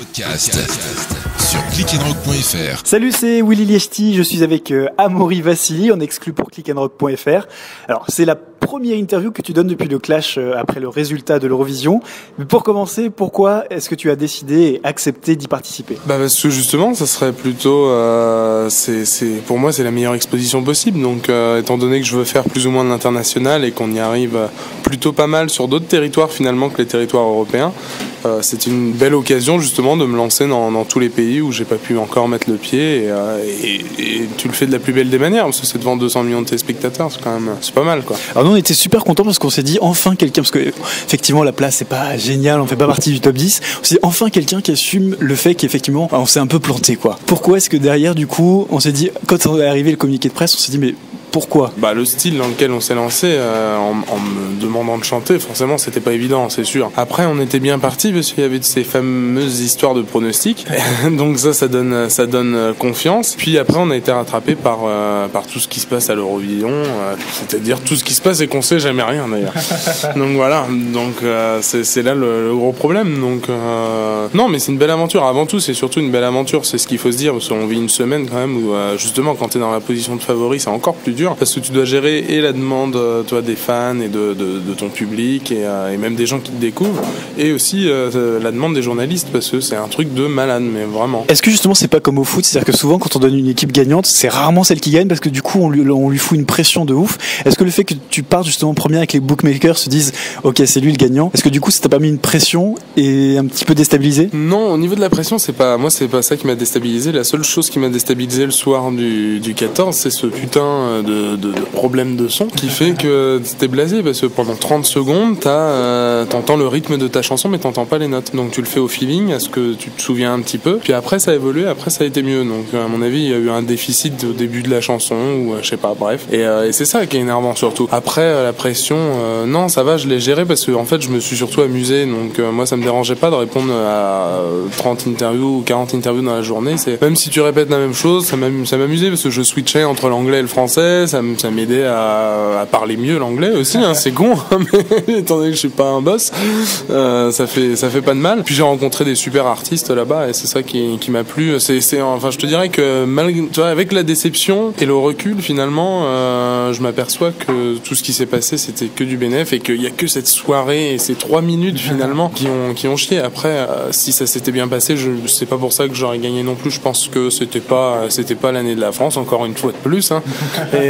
Podcast sur clickandrock.fr. Salut, c'est Willy Liechti, je suis avec Amaury Vassili, en exclu pour clickandrock.fr. Alors, c'est la première interview que tu donnes depuis le clash après le résultat de l'Eurovision. Mais pour commencer, pourquoi est-ce que tu as décidé et accepté d'y participer ? Parce que justement, ça serait plutôt, pour moi, c'est la meilleure exposition possible. Donc, étant donné que je veux faire plus ou moins de l'international et qu'on y arrive plutôt pas mal sur d'autres territoires finalement que les territoires européens, c'est une belle occasion justement de me lancer dans tous les pays où j'ai pas pu encore mettre le pied et tu le fais de la plus belle des manières parce que c'est devant 200 millions de téléspectateurs, c'est pas mal quoi. Alors nous on était super contents parce qu'on s'est dit enfin quelqu'un, parce que effectivement la place c'est pas génial, on fait pas partie du top 10, on s'est dit enfin quelqu'un qui assume le fait qu'effectivement on s'est un peu planté quoi. Pourquoi est-ce que derrière du coup on s'est dit, quand on est arrivé le communiqué de presse, on s'est dit mais pourquoi ? Le style dans lequel on s'est lancé en me demandant de chanter, forcément c'était pas évident, c'est sûr. Après on était bien parti parce qu'il y avait ces fameuses histoires de pronostics, donc ça donne confiance. Puis après on a été rattrapé par tout ce qui se passe à l'Eurovision, c'est-à-dire tout ce qui se passe et qu'on sait jamais rien d'ailleurs. Donc voilà, c'est là le gros problème. Donc non, mais c'est une belle aventure. Avant tout, c'est surtout une belle aventure, c'est ce qu'il faut se dire, parce qu'on vit une semaine quand même où justement quand t'es dans la position de favori, c'est encore plus dur parce que tu dois gérer et la demande des fans et de ton public et même des gens qui te découvrent, et aussi la demande des journalistes, parce que c'est un truc de malade, mais vraiment. Est-ce que justement c'est pas comme au foot, c'est-à-dire que souvent quand on donne une équipe gagnante, c'est rarement celle qui gagne parce que du coup on lui fout une pression de ouf. Est-ce que le fait que tu partes justement premier avec les bookmakers se disent ok c'est lui le gagnant, est-ce que du coup ça t'a pas mis une pression et un petit peu déstabilisé ? Non, au niveau de la pression c'est pas ça qui m'a déstabilisé. La seule chose qui m'a déstabilisé le soir du 14, c'est ce putain de problème de son qui fait que t'es blasé, parce que pendant 30 secondes t'entends le rythme de ta chanson mais t'entends pas les notes, donc tu le fais au feeling, à ce que tu te souviens un petit peu, puis après ça a évolué, après ça a été mieux. Donc à mon avis il y a eu un déficit au début de la chanson ou je sais pas, bref, et c'est ça qui est énervant surtout. Après la pression, non ça va, je l'ai géré parce que en fait je me suis surtout amusé, donc moi ça me dérangeait pas de répondre à 30 interviews ou 40 interviews dans la journée. C'est même si tu répètes la même chose, ça m'amusait parce que je switchais entre l'anglais et le français, ça m'aidait à parler mieux l'anglais aussi, hein, c'est con, mais étant donné que je suis pas un boss, ça fait pas de mal. Puis j'ai rencontré des super artistes là-bas et c'est ça qui m'a plu. Enfin, je te dirais que avec la déception et le recul, finalement, je m'aperçois que tout ce qui s'est passé, c'était que du bénéf et qu'il y a que cette soirée et ces 3 minutes finalement qui ont chié. Après, si ça s'était bien passé, c'est pas pour ça que j'aurais gagné non plus. Je pense que c'était pas l'année de la France, encore une fois de plus, hein. Et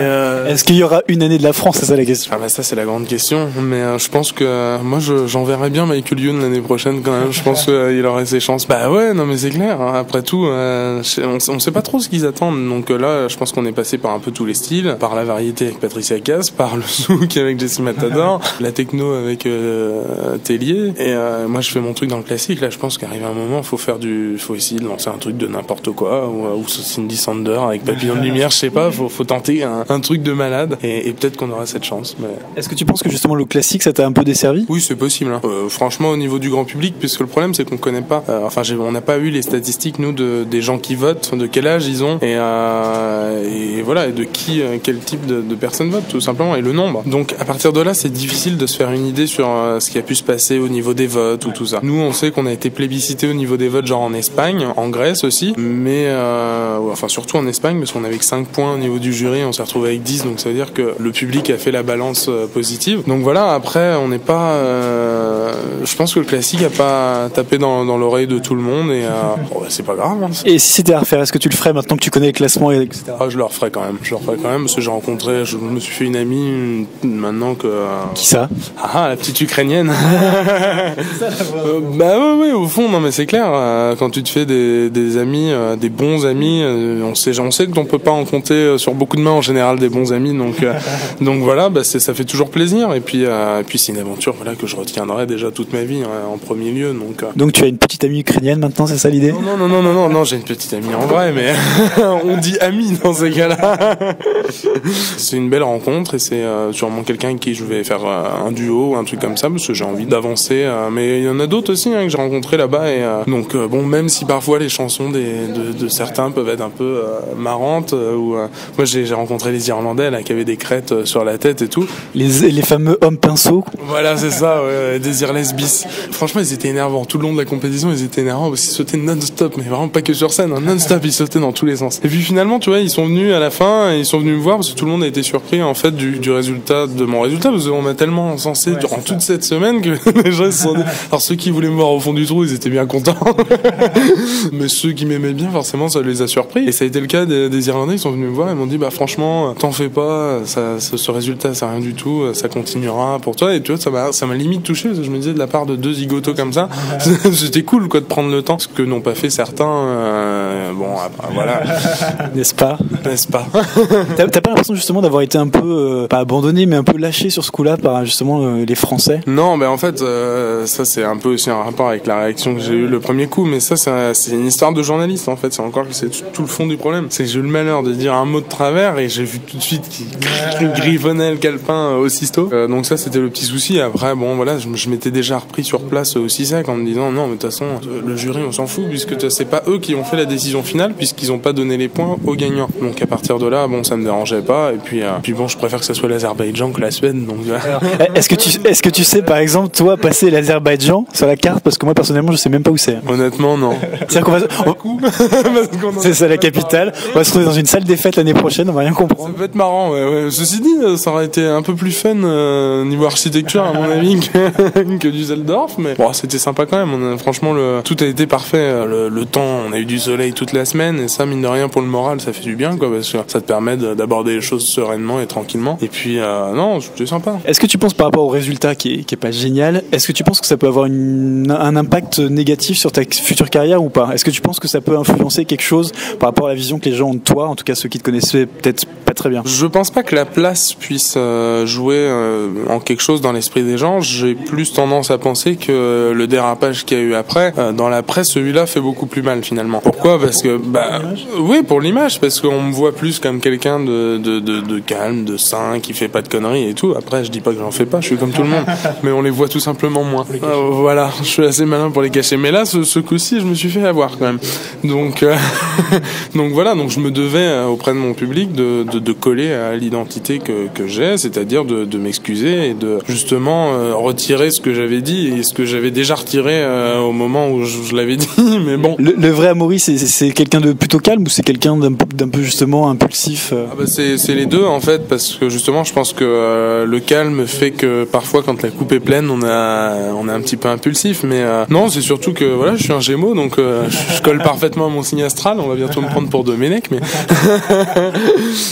est-ce qu'il y aura une année de la France, c'est ça la question ? Ça c'est la grande question, mais je pense que moi j'enverrais bien Michael Youn l'année prochaine quand même. Je pense qu'il aurait ses chances. Ouais, non mais c'est clair, hein. Après tout, on sait pas trop ce qu'ils attendent, donc là je pense qu'on est passé par un peu tous les styles, par la variété avec Patricia Cass, par le souk avec Jessie Matador, la techno avec Tellier, et moi je fais mon truc dans le classique. Là je pense qu'arrive un moment faut essayer de lancer un truc de n'importe quoi, ou Cindy Sander avec Papillon de lumière, je sais pas, faut tenter un truc de malade, et peut-être qu'on aura cette chance. Mais... Est-ce que tu penses que justement le classique ça t'a un peu desservi ? Oui, c'est possible, hein. Franchement, au niveau du grand public, puisque le problème c'est qu'on connaît pas, on n'a pas eu les statistiques nous des gens qui votent, de quel âge ils ont, et voilà, et de quel type de personnes votent tout simplement, et le nombre. Donc à partir de là c'est difficile de se faire une idée sur ce qui a pu se passer au niveau des votes ou tout ça. Nous on sait qu'on a été plébiscité au niveau des votes, genre en Espagne, en Grèce aussi, mais surtout en Espagne, parce qu'on avait que 5 points au niveau du jury, on s'est retrouvé avec 10, donc ça veut dire que le public a fait la balance positive. Donc voilà, après on n'est pas je pense que le classique a pas tapé dans l'oreille de tout le monde, et c'est pas grave, hein. Et si c'était à refaire, est-ce que tu le ferais maintenant que tu connais le classement, etc. Je le referais quand même, parce que je me suis fait une amie maintenant que... Qui ça ? La petite ukrainienne. C'est ça la voix. Ouais, au fond, non mais c'est clair, quand tu te fais des amis, des bons amis, on sait que on peut pas en compter sur beaucoup de mains en général, des bons amis, donc voilà, ça fait toujours plaisir, et puis c'est une aventure que je retiendrai déjà toute ma vie, hein, en premier lieu. Donc tu as une petite amie ukrainienne maintenant, c'est ça l'idée ? Non, j'ai une petite amie en vrai, mais on dit amie dans ces cas-là. C'est une belle rencontre, et c'est sûrement quelqu'un avec qui je vais faire un duo, un truc comme ça, parce que j'ai envie d'avancer, mais il y en a d'autres aussi, hein, que j'ai rencontrés là-bas, et même si parfois les chansons de certains peuvent être un peu marrantes, moi j'ai rencontré les Irlandais là qui avaient des crêtes sur la tête et tout. Les fameux hommes pinceaux. Voilà, c'est ça, ouais, Desireless bis. Franchement, ils étaient énervants. Tout le long de la compétition, ils étaient énervants parce qu'ils sautaient non-stop, mais vraiment pas que sur scène, hein, non-stop, ils sautaient dans tous les sens. Et puis finalement, tu vois, ils sont venus à la fin, et ils sont venus me voir parce que tout le monde a été surpris en fait du résultat, de mon résultat, parce qu'on m'a tellement encensé durant toute cette semaine que les gens se sont dit... Alors ceux qui voulaient me voir au fond du trou, ils étaient bien contents. Mais ceux qui m'aimaient bien, forcément, ça les a surpris. Et ça a été le cas des Irlandais, ils sont venus me voir et m'ont dit, bah franchement, t'en fais pas, ce résultat, c'est rien du tout, ça continuera pour toi. Et tu vois, ça m'a limite touché, parce que je me disais, de la part de deux zigotos comme ça, c'était cool quoi de prendre le temps, ce que n'ont pas fait certains. Bon, après, voilà. N'est-ce pas? N'est-ce pas? T'as pas l'impression justement d'avoir été un peu, pas abandonné, mais un peu lâché sur ce coup-là par justement les Français? Non, mais en fait, ça c'est un peu aussi un rapport avec la réaction que j'ai eue le premier coup, mais ça c'est une histoire de journaliste en fait, c'est tout le fond du problème. C'est que j'ai eu le malheur de dire un mot de travers et j'ai vu tout de suite qu'il griffonnait le calepin aussitôt. Donc ça c'était le petit souci. Après bon voilà, je m'étais déjà repris sur place aussi sec en me disant non mais de toute façon le jury on s'en fout puisque c'est pas eux qui ont fait la décision finale puisqu'ils ont pas donné les points aux gagnants. Donc à partir de là bon ça me dérangeait pas et puis bon je préfère que ça soit l'Azerbaïdjan que la Suède donc. Est-ce que tu sais par exemple toi passer l'Azerbaïdjan sur la carte parce que moi personnellement je sais même pas où c'est. Honnêtement non. C'est-à-dire c'est ça la capitale. On va se retrouver dans une salle des fêtes l'année prochaine, on va rien comprendre. Ça peut être marrant ouais. Ceci dit ça aurait été un peu plus fun niveau architecture à mon avis que Düsseldorf mais bon c'était sympa quand même. Franchement tout a été parfait. Le temps on a eu du soleil toute la semaine et ça mine de rien pour le moral ça fait du bien quoi parce que ça te permet d'aborder les choses sereinement et tranquillement et puis non c'était sympa. Est-ce que tu penses par rapport au résultat qui est pas génial, est-ce que tu penses que ça peut avoir un impact négatif sur ta future carrière ou pas? Est-ce que tu penses que ça peut influencer quelque chose par rapport à la vision que les gens ont de toi, en tout cas ceux qui te connaissaient peut-être pas très bien? Je pense pas que la place puisse jouer en quelque chose dans l'esprit des gens. J'ai plus tendance à penser que le dérapage qu'il y a eu après, dans la presse, celui-là fait beaucoup plus mal finalement. Pourquoi? Parce que oui, pour l'image, parce qu'on me voit plus comme quelqu'un de calme, de sain, qui fait pas de conneries et tout. Après, je dis pas que j'en fais pas, je suis comme tout le monde, mais on les voit tout simplement moins. Voilà, je suis assez malin pour les cacher. Mais là, ce coup-ci, je me suis fait avoir quand même. Donc, donc voilà, donc je me devais auprès de mon public de coller à l'identité que j'ai, c'est-à-dire de m'excuser et de justement retirer ce que j'avais dit et ce que j'avais déjà retiré au moment où je l'avais dit. Mais bon. Le vrai Amaury, c'est quelqu'un de plutôt calme ou c'est quelqu'un d'un peu justement impulsif? C'est les deux en fait, parce que justement, je pense que le calme fait que parfois, quand la coupe est pleine, on est un petit peu impulsif. Mais non, c'est surtout que voilà, je suis un Gémeaux, donc je colle parfaitement à mon signe astral. On va bientôt me prendre pour Domenech, mais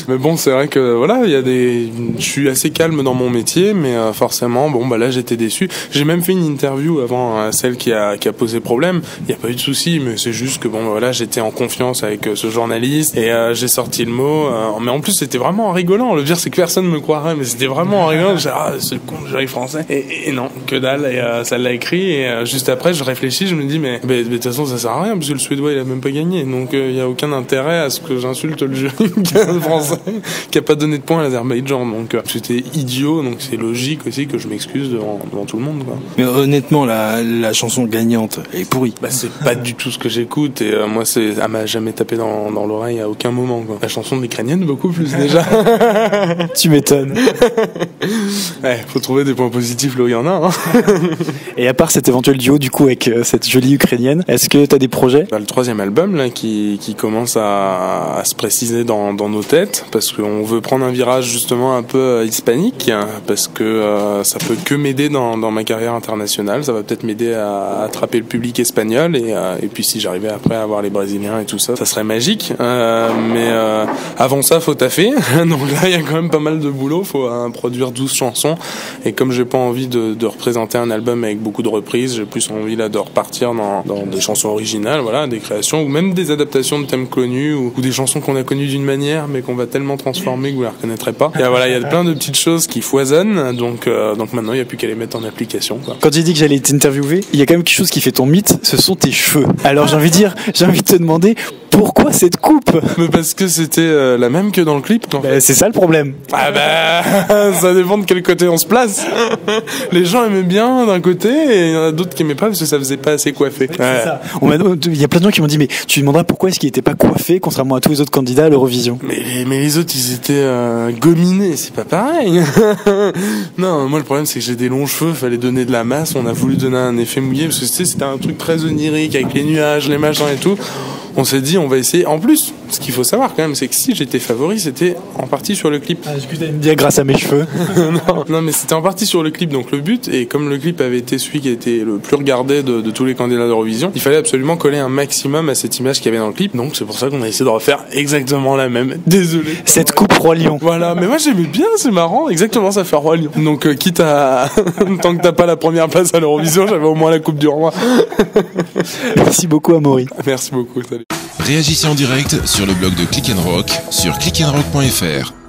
mais bon, c'est vrai que voilà, je suis assez calme dans mon métier, mais forcément, bon bah là, j'étais déçu. J'ai même fait une interview avant celle qui a posé problème. Il n'y a pas eu de souci, mais c'est juste que bon voilà, j'étais en confiance avec ce journaliste et j'ai sorti le mot. Mais en plus, c'était vraiment en rigolant. Le pire, c'est que personne me croirait, mais c'était vraiment en rigolant. J'ai c'est le con du jury français. Et non, que dalle. Et ça l'a écrit. Et juste après, je réfléchis, je me dis mais de toute façon, ça sert à rien parce que le Suédois, il a même pas gagné. Donc il y a aucun intérêt à ce que j'insulte le jury français qui a pas donné de points à l'Azerbaïdjan. Donc c'était idiot. Donc c'est logique aussi que je m'excuse devant tout le monde, quoi. Mais honnêtement, la chanson gagnante, elle est pourrie. C'est pas du tout ce que j'écoute et moi elle m'a jamais tapé dans l'oreille à aucun moment, quoi. La chanson de l'ukrainienne beaucoup plus déjà. Tu m'étonnes. Faut trouver des points positifs là où il y en a, hein. Et à part cet éventuel duo du coup avec cette jolie ukrainienne, est-ce que t'as des projets? Le troisième album là qui commence à se préciser dans nos têtes parce qu'on veut prendre un virage justement un peu hispanique, hein, parce que ça peut que m'aider dans ma carrière internationale. Ça va peut-être m'aider à attraper le public espagnol et puis si j'arrivais après à avoir les Brésiliens et tout ça, ça serait magique. Mais avant ça, faut taffer. Donc là, il y a quand même pas mal de boulot. Faut produire 12 chansons. Et comme j'ai pas envie de représenter un album avec beaucoup de reprises, j'ai plus envie là de repartir dans des chansons originales, voilà, des créations ou même des adaptations de thèmes connus ou des chansons qu'on a connues d'une manière mais qu'on va tellement transformer que vous la reconnaîtrez pas. Et voilà, il y a plein de petites choses qui foisonnent. Donc maintenant, il y a plus qu'à les mettre en application, quoi. Quand j'ai dit que j'allais t'interviewer, il y a quand même quelque chose qui fait ton mythe, ce sont tes cheveux. Alors j'ai envie de te demander pourquoi cette coupe? Mais parce que c'était la même que dans le clip. En fait. C'est ça le problème. Ah bah, ça dépend de quel côté on se place. Les gens aimaient bien d'un côté et il y en a d'autres qui aimaient pas parce que ça faisait pas assez coiffé. C'est ça. Il y a plein de gens qui m'ont dit mais tu lui demanderas pourquoi est-ce qu'il était pas coiffé contrairement à tous les autres candidats à l'Eurovision. Mais les autres ils étaient gominés, c'est pas pareil. Non, moi le problème c'est que j'ai des longs cheveux, fallait donner de la masse, on a voulu donner un effet mouillé parce que c'était un truc très onirique avec les nuages, les machins et tout. On s'est dit on va essayer. En plus, ce qu'il faut savoir quand même, c'est que si j'étais favori, c'était en partie sur le clip. Ah, je me dire grâce à mes cheveux. non, mais c'était en partie sur le clip. Donc le but, et comme le clip avait été celui qui a été le plus regardé de tous les candidats d'Eurovision, il fallait absolument coller un maximum à cette image qu'il y avait dans le clip. Donc c'est pour ça qu'on a essayé de refaire exactement la même. Désolé. Cette coupe Roi Lion. Voilà, mais moi j'aimais bien, c'est marrant. Exactement, ça fait Roi Lion. Donc quitte à tant que t'as pas la première place à l'Eurovision, j'avais au moins la coupe du roi. Merci beaucoup Amaury. Merci beaucoup. Salut. Réagissez en direct sur le blog de Click & Rock sur clickandrock.fr.